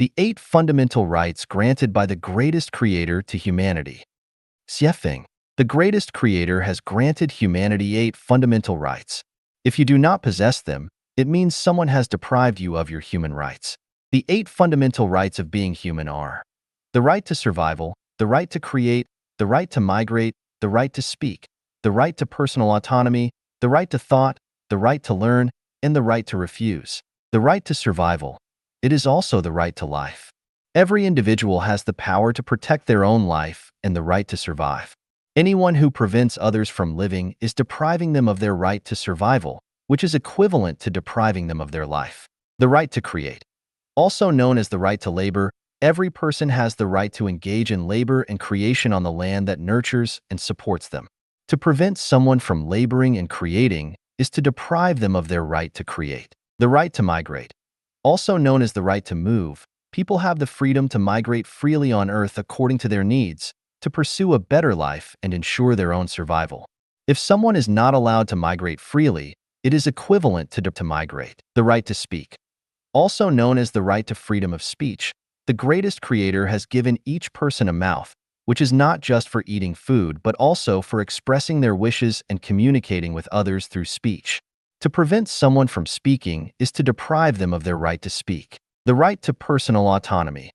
The 8 fundamental rights granted by the greatest creator to humanity. Xiefeng, the greatest creator has granted humanity 8 fundamental rights. If you do not possess them, it means someone has deprived you of your human rights. The 8 fundamental rights of being human are the right to survival, the right to create, the right to migrate, the right to speak, the right to personal autonomy, the right to thought, the right to learn, and the right to refuse. The right to survival. It is also the right to life. Every individual has the power to protect their own life and the right to survive. Anyone who prevents others from living is depriving them of their right to survival, which is equivalent to depriving them of their life. The right to create. Also known as the right to labor, every person has the right to engage in labor and creation on the land that nurtures and supports them. To prevent someone from laboring and creating is to deprive them of their right to create. The right to migrate. Also known as the right to move, people have the freedom to migrate freely on Earth according to their needs, to pursue a better life and ensure their own survival. If someone is not allowed to migrate freely, it is equivalent to migrate. The right to speak. Also known as the right to freedom of speech, the greatest creator has given each person a mouth, which is not just for eating food but also for expressing their wishes and communicating with others through speech. To prevent someone from speaking is to deprive them of their right to speak. The right to personal autonomy.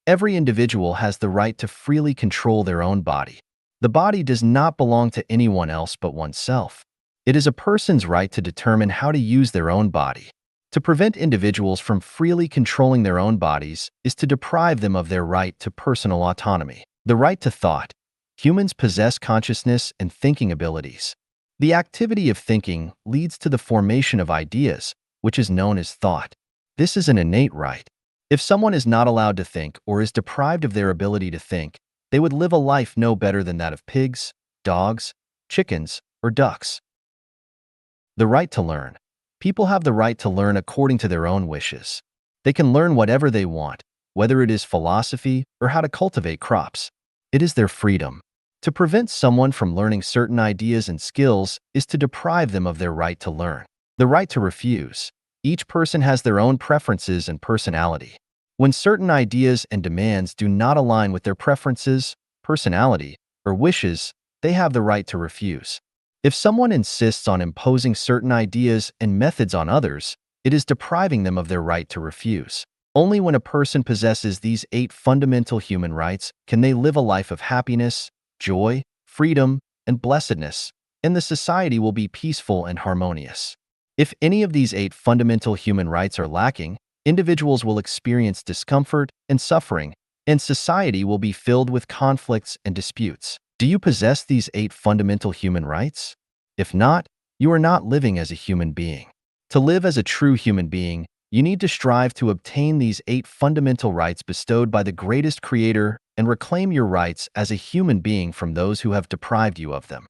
Every individual has the right to freely control their own body. The body does not belong to anyone else but oneself. It is a person's right to determine how to use their own body. To prevent individuals from freely controlling their own bodies is to deprive them of their right to personal autonomy. The right to thought. Humans possess consciousness and thinking abilities. The activity of thinking leads to the formation of ideas, which is known as thought. This is an innate right. If someone is not allowed to think or is deprived of their ability to think, they would live a life no better than that of pigs, dogs, chickens, or ducks. The right to learn. People have the right to learn according to their own wishes. They can learn whatever they want, whether it is philosophy or how to cultivate crops. It is their freedom. To prevent someone from learning certain ideas and skills is to deprive them of their right to learn. The right to refuse. Each person has their own preferences and personality. When certain ideas and demands do not align with their preferences, personality, or wishes, they have the right to refuse. If someone insists on imposing certain ideas and methods on others, it is depriving them of their right to refuse. Only when a person possesses these 8 fundamental human rights can they live a life of happiness, joy, freedom, and blessedness, and the society will be peaceful and harmonious. If any of these 8 fundamental human rights are lacking, individuals will experience discomfort and suffering, and society will be filled with conflicts and disputes. Do you possess these 8 fundamental human rights? If not, you are not living as a human being. To live as a true human being, you need to strive to obtain these 8 fundamental rights bestowed by the greatest creator and reclaim your rights as a human being from those who have deprived you of them.